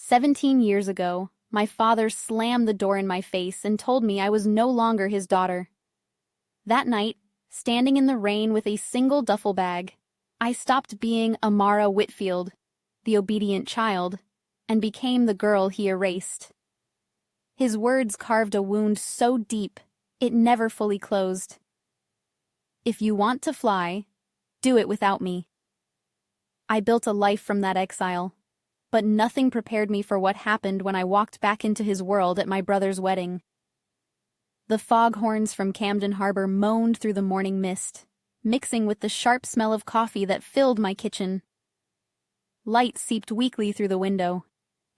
17 years ago, my father slammed the door in my face and told me I was no longer his daughter. That night, standing in the rain with a single duffel bag, I stopped being Amara Whitfield, the obedient child, and became the girl he erased. His words carved a wound so deep, it never fully closed. If you want to fly, do it without me. I built a life from that exile, but nothing prepared me for what happened when I walked back into his world at my brother's wedding. The foghorns from Camden Harbor moaned through the morning mist, mixing with the sharp smell of coffee that filled my kitchen. Light seeped weakly through the window,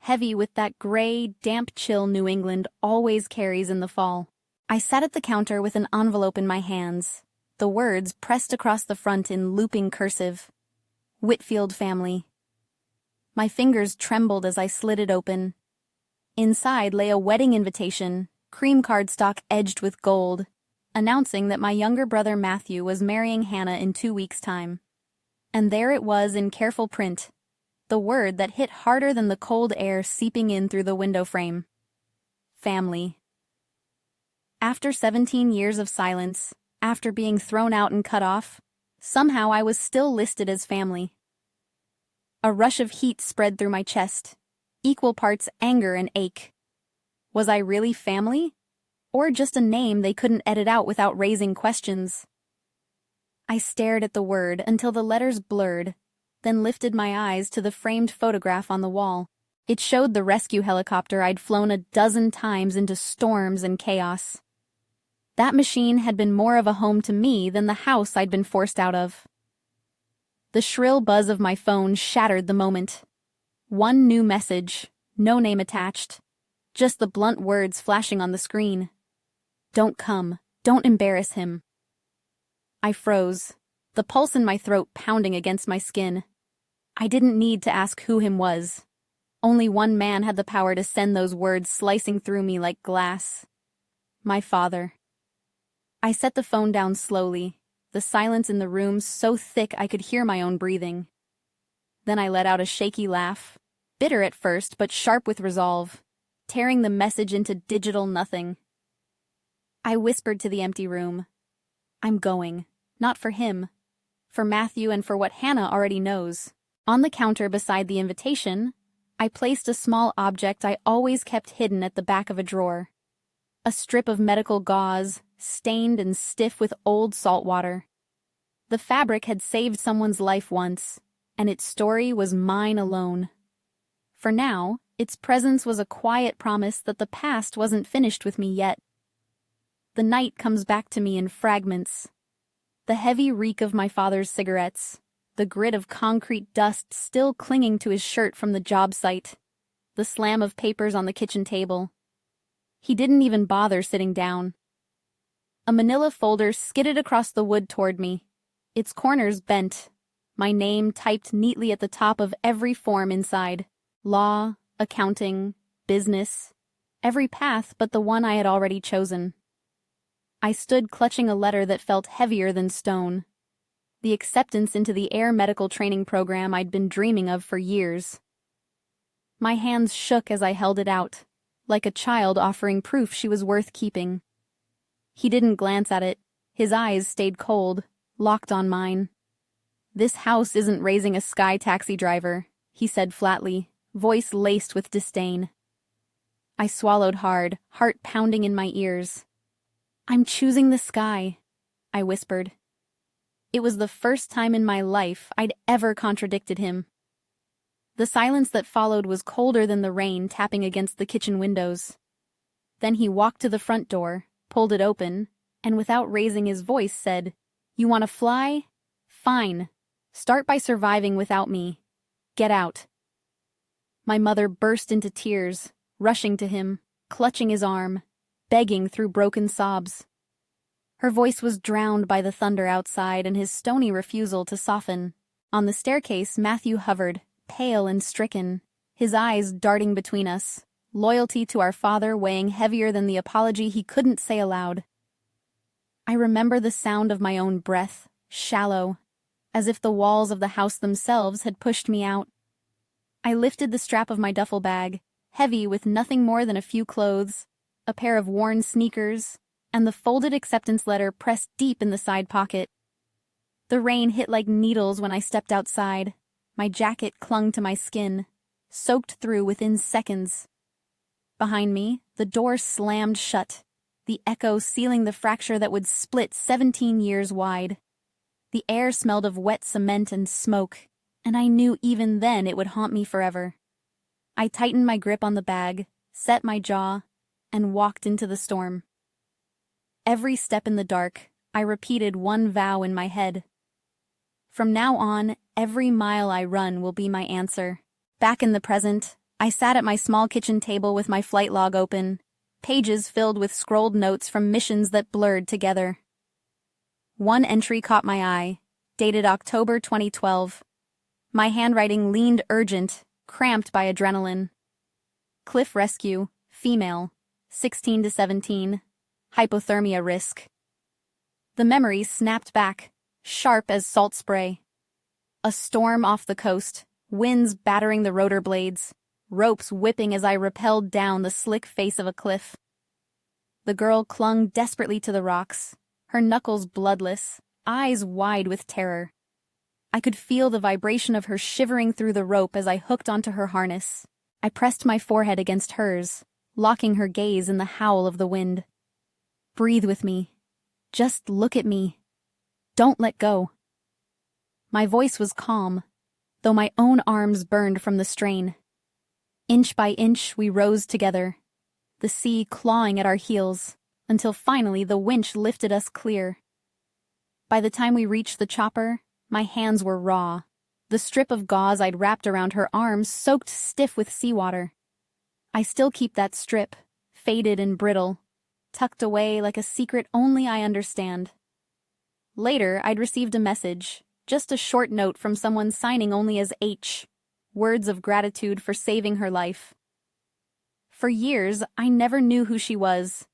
heavy with that gray, damp chill New England always carries in the fall. I sat at the counter with an envelope in my hands, the words pressed across the front in looping cursive. Whitfield family. My fingers trembled as I slid it open. Inside lay a wedding invitation, cream cardstock edged with gold, announcing that my younger brother Matthew was marrying Hannah in 2 weeks' time. And there it was in careful print, the word that hit harder than the cold air seeping in through the window frame. Family. After 17 years of silence, after being thrown out and cut off, somehow I was still listed as family. A rush of heat spread through my chest, equal parts anger and ache. Was I really family? Or just a name they couldn't edit out without raising questions? I stared at the word until the letters blurred, then lifted my eyes to the framed photograph on the wall. It showed the rescue helicopter I'd flown a dozen times into storms and chaos. That machine had been more of a home to me than the house I'd been forced out of. The shrill buzz of my phone shattered the moment. One new message, no name attached, just the blunt words flashing on the screen. Don't come, don't embarrass him. I froze, the pulse in my throat pounding against my skin. I didn't need to ask who him was. Only one man had the power to send those words slicing through me like glass. My father. I set the phone down slowly, the silence in the room so thick I could hear my own breathing. Then I let out a shaky laugh, bitter at first but sharp with resolve, tearing the message into digital nothing. I whispered to the empty room. I'm going, not for him, for Matthew and for what Hannah already knows. On the counter beside the invitation, I placed a small object I always kept hidden at the back of a drawer. A strip of medical gauze, stained and stiff with old salt water. The fabric had saved someone's life once, and its story was mine alone. For now, its presence was a quiet promise that the past wasn't finished with me yet. The night comes back to me in fragments. The heavy reek of my father's cigarettes, the grit of concrete dust still clinging to his shirt from the job site, the slam of papers on the kitchen table. He didn't even bother sitting down. A manila folder skidded across the wood toward me, its corners bent, my name typed neatly at the top of every form inside. Law, accounting, business, every path but the one I had already chosen. I stood clutching a letter that felt heavier than stone. The acceptance into the air medical training program I'd been dreaming of for years. My hands shook as I held it out, like a child offering proof she was worth keeping. He didn't glance at it. His eyes stayed cold, locked on mine. This house isn't raising a sky taxi driver, he said flatly, voice laced with disdain. I swallowed hard, heart pounding in my ears. I'm choosing the sky, I whispered. It was the first time in my life I'd ever contradicted him. The silence that followed was colder than the rain tapping against the kitchen windows. Then he walked to the front door, pulled it open, and without raising his voice said, You want to fly? Fine. Start by surviving without me. Get out. My mother burst into tears, rushing to him, clutching his arm, begging through broken sobs. Her voice was drowned by the thunder outside and his stony refusal to soften. On the staircase, Matthew hovered, pale and stricken, his eyes darting between us, loyalty to our father weighing heavier than the apology he couldn't say aloud. I remember the sound of my own breath, shallow, as if the walls of the house themselves had pushed me out. I lifted the strap of my duffel bag, heavy with nothing more than a few clothes, a pair of worn sneakers, and the folded acceptance letter pressed deep in the side pocket. The rain hit like needles when I stepped outside. My jacket clung to my skin, soaked through within seconds. Behind me, the door slammed shut, the echo sealing the fracture that would split 17 years wide. The air smelled of wet cement and smoke, and I knew even then it would haunt me forever. I tightened my grip on the bag, set my jaw, and walked into the storm. Every step in the dark, I repeated one vow in my head. From now on, every mile I run will be my answer. Back in the present, I sat at my small kitchen table with my flight log open, pages filled with scrolled notes from missions that blurred together. One entry caught my eye, dated October 2012. My handwriting leaned urgent, cramped by adrenaline. Cliff rescue, female, 16 to 17, hypothermia risk. The memory snapped back, sharp as salt spray. A storm off the coast, winds battering the rotor blades, ropes whipping as I rappelled down the slick face of a cliff. The girl clung desperately to the rocks, her knuckles bloodless, eyes wide with terror. I could feel the vibration of her shivering through the rope as I hooked onto her harness. I pressed my forehead against hers, locking her gaze in the howl of the wind. Breathe with me. Just look at me. Don't let go. My voice was calm, though my own arms burned from the strain. Inch by inch we rose together, the sea clawing at our heels, until finally the winch lifted us clear. By the time we reached the chopper, my hands were raw, the strip of gauze I'd wrapped around her arms soaked stiff with seawater. I still keep that strip, faded and brittle, tucked away like a secret only I understand. Later, I'd received a message, just a short note from someone signing only as H, words of gratitude for saving her life. For years, I never knew who she was.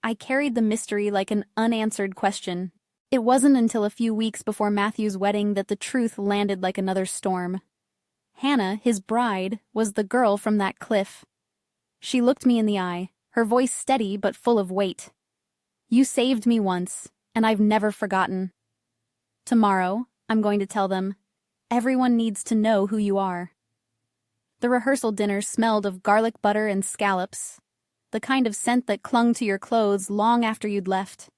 I carried the mystery like an unanswered question. It wasn't until a few weeks before Matthew's wedding that the truth landed like another storm. Hannah, his bride, was the girl from that cliff. She looked me in the eye, her voice steady but full of weight. You saved me once, and I've never forgotten. Tomorrow, I'm going to tell them, everyone needs to know who you are. The rehearsal dinner smelled of garlic butter and scallops, the kind of scent that clung to your clothes long after you'd left.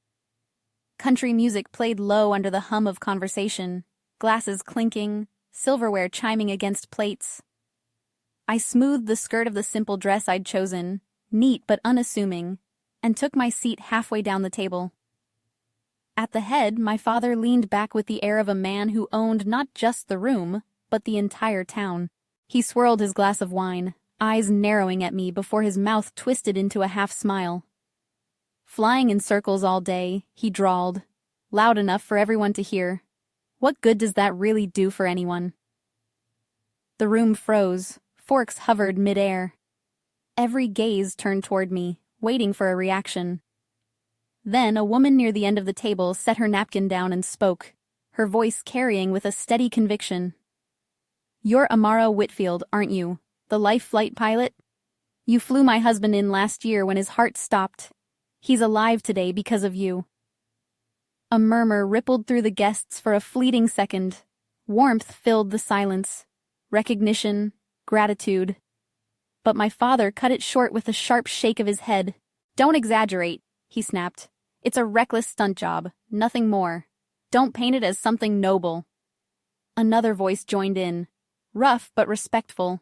Country music played low under the hum of conversation, glasses clinking, silverware chiming against plates. I smoothed the skirt of the simple dress I'd chosen, neat but unassuming, and took my seat halfway down the table. At the head, my father leaned back with the air of a man who owned not just the room, but the entire town. He swirled his glass of wine, eyes narrowing at me before his mouth twisted into a half-smile. Flying in circles all day, he drawled, loud enough for everyone to hear. What good does that really do for anyone? The room froze, forks hovered mid-air. Every gaze turned toward me, waiting for a reaction. Then a woman near the end of the table set her napkin down and spoke, her voice carrying with a steady conviction. You're Amaro Whitfield, aren't you? The life flight pilot? You flew my husband in last year when his heart stopped. He's alive today because of you. A murmur rippled through the guests for a fleeting second. Warmth filled the silence. Recognition, gratitude. But my father cut it short with a sharp shake of his head. Don't exaggerate, he snapped. It's a reckless stunt job, nothing more. Don't paint it as something noble. Another voice joined in, rough but respectful.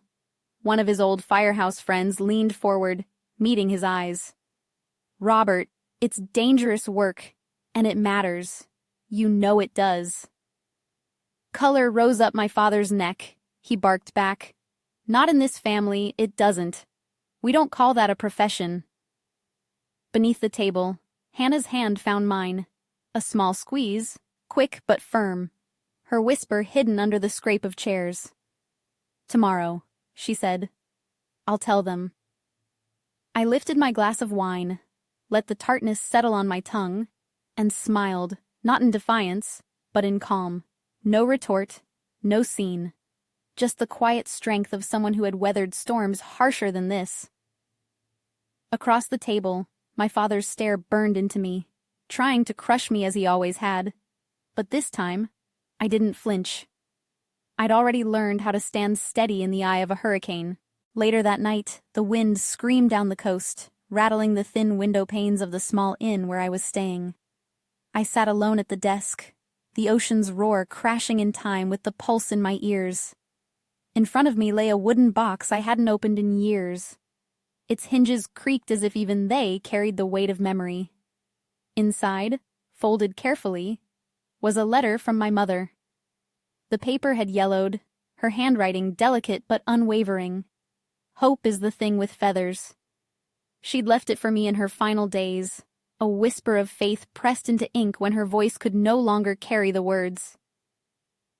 One of his old firehouse friends leaned forward, meeting his eyes. Robert, it's dangerous work, and it matters. You know it does. Color rose up my father's neck. He barked back. Not in this family, it doesn't. We don't call that a profession. Beneath the table, Hannah's hand found mine. A small squeeze, quick but firm. Her whisper hidden under the scrape of chairs. Tomorrow, she said. I'll tell them. I lifted my glass of wine, let the tartness settle on my tongue, and smiled, not in defiance, but in calm. No retort, no scene. just the quiet strength of someone who had weathered storms harsher than this. Across the table, my father's stare burned into me, trying to crush me as he always had. But this time, I didn't flinch. I'd already learned how to stand steady in the eye of a hurricane. Later that night, the wind screamed down the coast, rattling the thin window panes of the small inn where I was staying. I sat alone at the desk, the ocean's roar crashing in time with the pulse in my ears. In front of me lay a wooden box I hadn't opened in years. Its hinges creaked as if even they carried the weight of memory. Inside, folded carefully, was a letter from my mother. The paper had yellowed, her handwriting delicate but unwavering. Hope is the thing with feathers. She'd left it for me in her final days, a whisper of faith pressed into ink when her voice could no longer carry the words.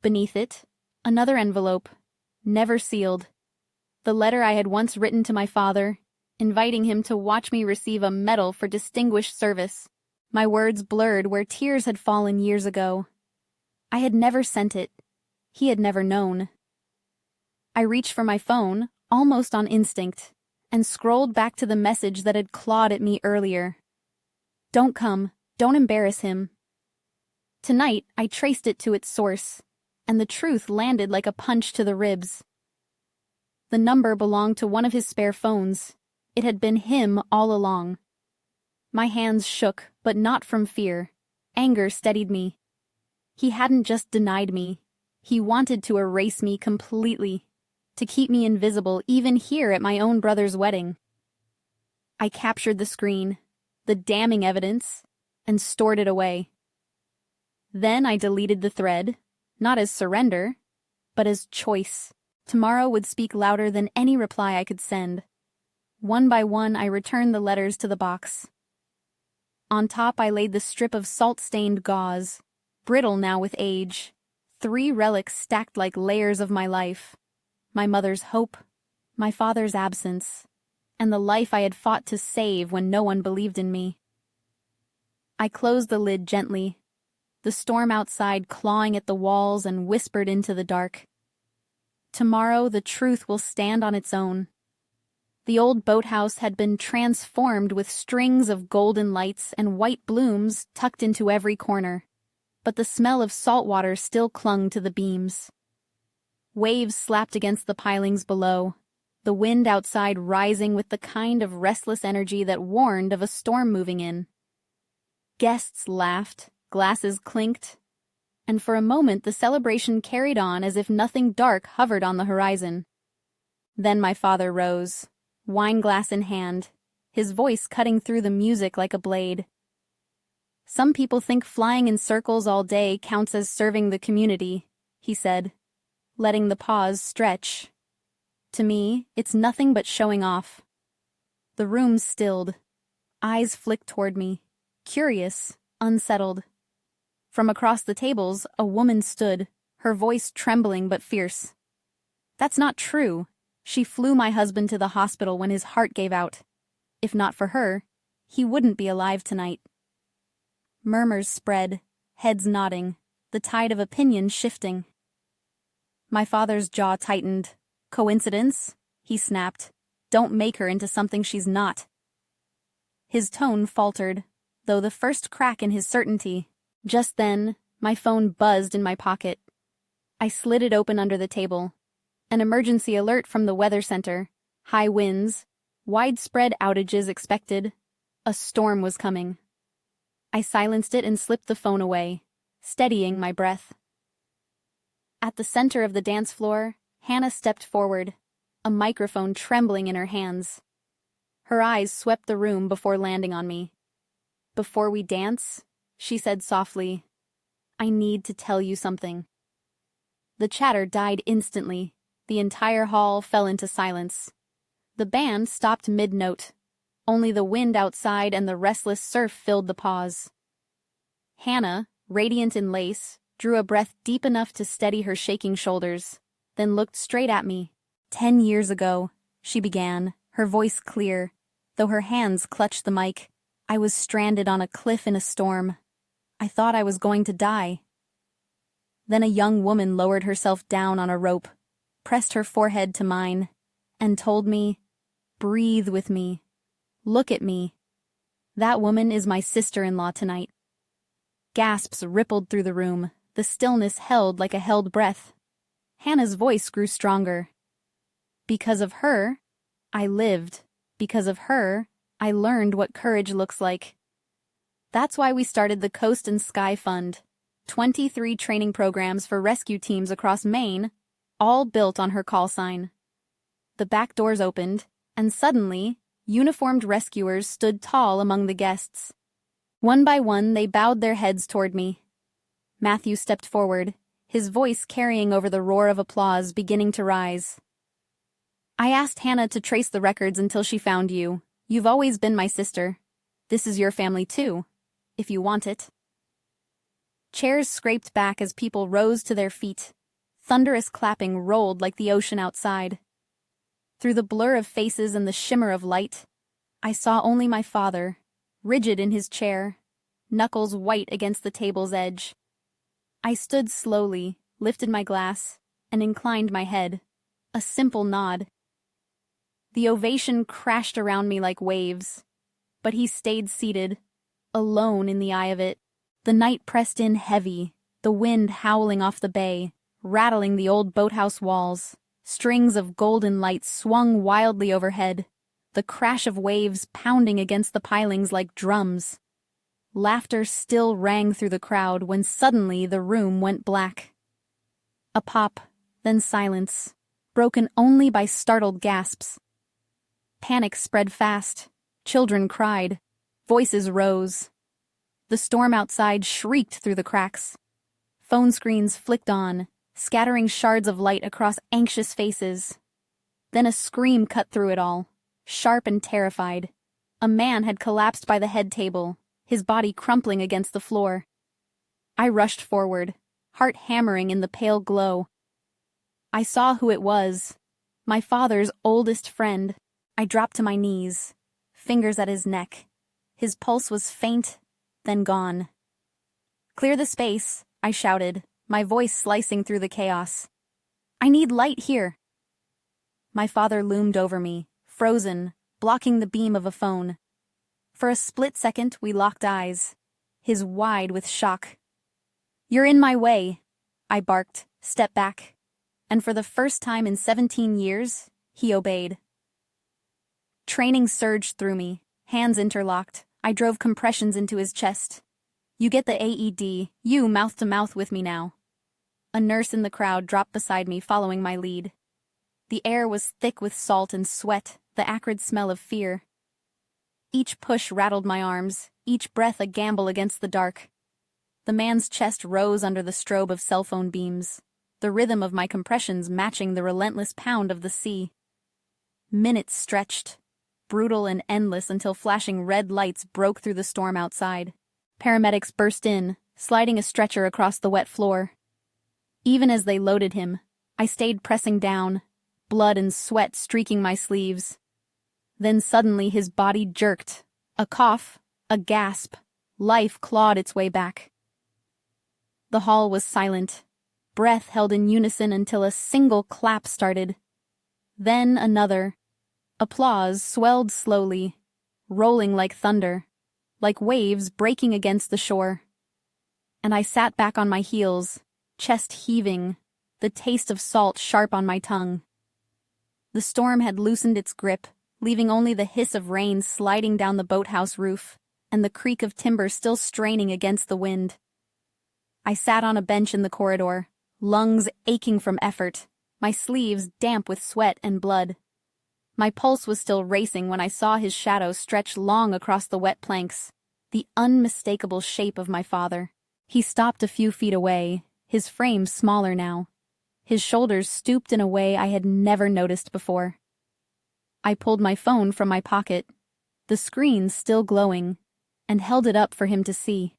Beneath it, another envelope, never sealed. The letter I had once written to my father, inviting him to watch me receive a medal for distinguished service. My words blurred where tears had fallen years ago. I had never sent it. He had never known. I reached for my phone, almost on instinct, and scrolled back to the message that had clawed at me earlier. Don't come. Don't embarrass him. Tonight, I traced it to its source, and the truth landed like a punch to the ribs. The number belonged to one of his spare phones. It had been him all along. My hands shook, but not from fear. Anger steadied me. He hadn't just denied me. He wanted to erase me completely, to keep me invisible even here at my own brother's wedding. I captured the screen, the damning evidence, and stored it away. Then I deleted the thread, not as surrender, but as choice. Tomorrow would speak louder than any reply I could send. One by one, I returned the letters to the box. On top, I laid the strip of salt-stained gauze, brittle now with age, 3 relics stacked like layers of my life. My mother's hope, my father's absence, and the life I had fought to save when no one believed in me. I closed the lid gently, the storm outside clawing at the walls, and whispered into the dark. Tomorrow the truth will stand on its own. The old boathouse had been transformed with strings of golden lights and white blooms tucked into every corner, but the smell of salt water still clung to the beams. Waves slapped against the pilings below, the wind outside rising with the kind of restless energy that warned of a storm moving in. Guests laughed, glasses clinked, and for a moment the celebration carried on as if nothing dark hovered on the horizon. Then my father rose, wineglass in hand, his voice cutting through the music like a blade. Some people think flying in circles all day counts as serving the community, he said, letting the pause stretch. To me, it's nothing but showing off. The room stilled. Eyes flicked toward me, curious, unsettled. From across the tables, a woman stood, her voice trembling but fierce. That's not true. She flew my husband to the hospital when his heart gave out. If not for her, he wouldn't be alive tonight. Murmurs spread, heads nodding, the tide of opinion shifting. My father's jaw tightened. Coincidence? He snapped. Don't make her into something she's not. His tone faltered, though the first crack in his certainty. Just then, my phone buzzed in my pocket. I slid it open under the table. An emergency alert from the weather center. High winds, widespread outages expected. A storm was coming. I silenced it and slipped the phone away, steadying my breath. At the center of the dance floor, Hannah stepped forward, a microphone trembling in her hands. Her eyes swept the room before landing on me. Before we dance, she said softly, I need to tell you something. The chatter died instantly. The entire hall fell into silence. The band stopped mid-note. Only the wind outside and the restless surf filled the pause. Hannah, radiant in lace, drew a breath deep enough to steady her shaking shoulders, then looked straight at me. 10 years ago, she began, her voice clear, though her hands clutched the mic. I was stranded on a cliff in a storm. I thought I was going to die. Then a young woman lowered herself down on a rope, pressed her forehead to mine, and told me, "Breathe with me. Look at me. That woman is my sister-in-law tonight." Gasps rippled through the room, the stillness held like a held breath. Hannah's voice grew stronger. Because of her, I lived. Because of her, I learned what courage looks like. That's why we started the Coast and Sky Fund, 23 training programs for rescue teams across Maine, all built on her call sign. The back doors opened, and suddenly, uniformed rescuers stood tall among the guests. One by one, they bowed their heads toward me. Matthew stepped forward, his voice carrying over the roar of applause beginning to rise. "I asked Hannah to trace the records until she found you. You've always been my sister. This is your family too, if you want it." Chairs scraped back as people rose to their feet. Thunderous clapping rolled like the ocean outside. Through the blur of faces and the shimmer of light, I saw only my father, rigid in his chair, knuckles white against the table's edge. I stood slowly, lifted my glass, and inclined my head. A simple nod. The ovation crashed around me like waves, but he stayed seated, alone in the eye of it. The night pressed in heavy, the wind howling off the bay, rattling the old boathouse walls. Strings of golden lights swung wildly overhead, the crash of waves pounding against the pilings like drums. Laughter still rang through the crowd when suddenly the room went black. A pop, then silence, broken only by startled gasps. Panic spread fast. Children cried. Voices rose. The storm outside shrieked through the cracks. Phone screens flicked on, scattering shards of light across anxious faces. Then a scream cut through it all, sharp and terrified. A man had collapsed by the head table, his body crumpling against the floor. I rushed forward, heart hammering in the pale glow. I saw who it was. My father's oldest friend. I dropped to my knees, fingers at his neck. His pulse was faint, then gone. "Clear the space," I shouted, my voice slicing through the chaos. "I need light here." My father loomed over me, frozen, blocking the beam of a phone. For a split second, we locked eyes, his wide with shock. "You're in my way," I barked, "Step back." And for the first time in 17 years, he obeyed. Training surged through me, hands interlocked. I drove compressions into his chest. "You get the AED, you mouth to mouth with me now." A nurse in the crowd dropped beside me, following my lead. The air was thick with salt and sweat, the acrid smell of fear. Each push rattled my arms, each breath a gamble against the dark. The man's chest rose under the strobe of cell phone beams, the rhythm of my compressions matching the relentless pound of the sea. Minutes stretched, brutal and endless until flashing red lights broke through the storm outside. Paramedics burst in, sliding a stretcher across the wet floor. Even as they loaded him, I stayed pressing down, blood and sweat streaking my sleeves. Then suddenly his body jerked. A cough, a gasp. Life clawed its way back. The hall was silent, breath held in unison until a single clap started. Then another. Applause swelled slowly, rolling like thunder, like waves breaking against the shore. And I sat back on my heels, chest heaving, the taste of salt sharp on my tongue. The storm had loosened its grip, leaving only the hiss of rain sliding down the boathouse roof, and the creak of timber still straining against the wind. I sat on a bench in the corridor, lungs aching from effort, my sleeves damp with sweat and blood. My pulse was still racing when I saw his shadow stretch long across the wet planks, the unmistakable shape of my father. He stopped a few feet away, his frame smaller now. His shoulders stooped in a way I had never noticed before. I pulled my phone from my pocket, the screen still glowing, and held it up for him to see.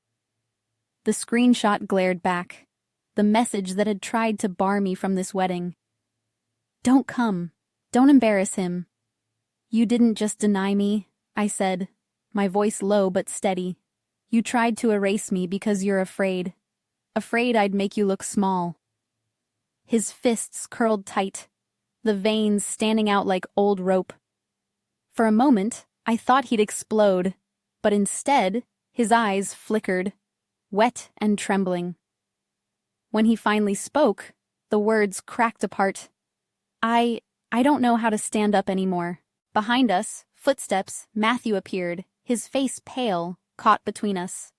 The screenshot glared back, the message that had tried to bar me from this wedding. "Don't come. Don't embarrass him." "You didn't just deny me," I said, my voice low but steady. "You tried to erase me because you're afraid. Afraid I'd make you look small." His fists curled tight, the veins standing out like old rope. For a moment, I thought he'd explode, but instead, his eyes flickered, wet and trembling. When he finally spoke, the words cracked apart. I don't know how to stand up anymore. Behind us, footsteps, Matthew appeared, his face pale, caught between us.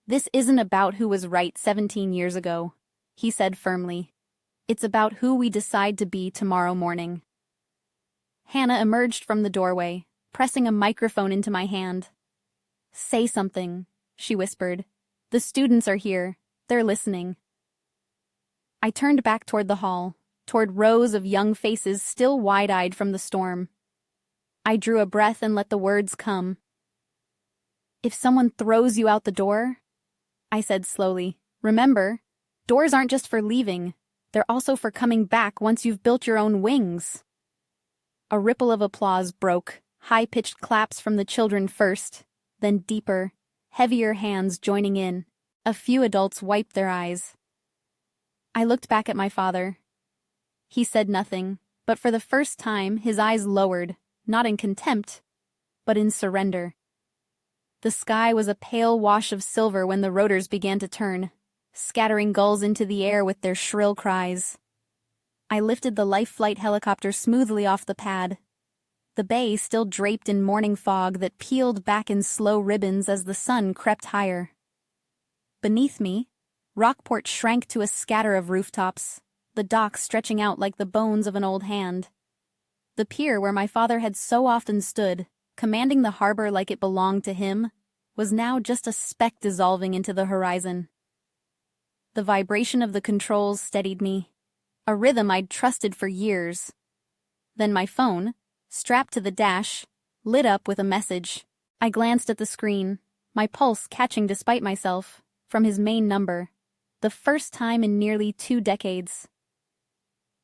This isn't about who was right 17 years ago, he said firmly. It's about who we decide to be tomorrow morning. Hannah emerged from the doorway, pressing a microphone into my hand. Say something, she whispered. The students are here. They're listening. I turned back toward the hall, toward rows of young faces still wide-eyed from the storm. I drew a breath and let the words come. If someone throws you out the door, I said slowly, remember, doors aren't just for leaving. They're also for coming back once you've built your own wings. A ripple of applause broke, high-pitched claps from the children first, then deeper, heavier hands joining in. A few adults wiped their eyes. I looked back at my father. He said nothing, but for the first time his eyes lowered, not in contempt, but in surrender. The sky was a pale wash of silver when the rotors began to turn, scattering gulls into the air with their shrill cries. I lifted the life flight helicopter smoothly off the pad, the bay still draped in morning fog that peeled back in slow ribbons as the sun crept higher. Beneath me, Rockport shrank to a scatter of rooftops, the dock stretching out like the bones of an old hand. The pier where my father had so often stood, commanding the harbor like it belonged to him, was now just a speck dissolving into the horizon. The vibration of the controls steadied me, a rhythm I'd trusted for years. Then my phone, strapped to the dash, lit up with a message. I glanced at the screen, my pulse catching despite myself, from his main number, the first time in nearly 2 decades.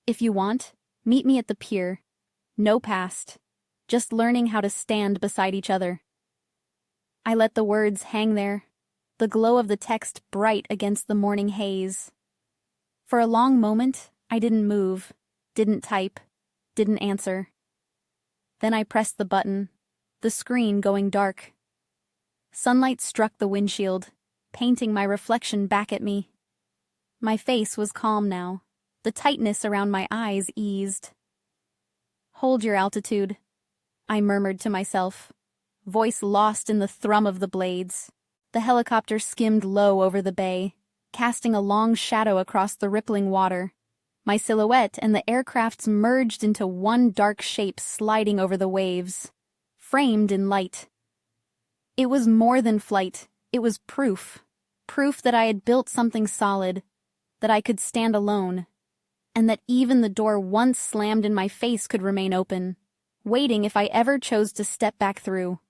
If you want, meet me at the pier. No past, just learning how to stand beside each other. I let the words hang there, the glow of the text bright against the morning haze. For a long moment, I didn't move, didn't type, didn't answer. Then I pressed the button, the screen going dark. Sunlight struck the windshield, painting my reflection back at me. My face was calm now, the tightness around my eyes eased. Hold your altitude, I murmured to myself, voice lost in the thrum of the blades. The helicopter skimmed low over the bay, casting a long shadow across the rippling water. My silhouette and the aircraft's merged into one dark shape sliding over the waves, framed in light. It was more than flight, it was proof that I had built something solid, that I could stand alone, and that even the door once slammed in my face could remain open, waiting if I ever chose to step back through.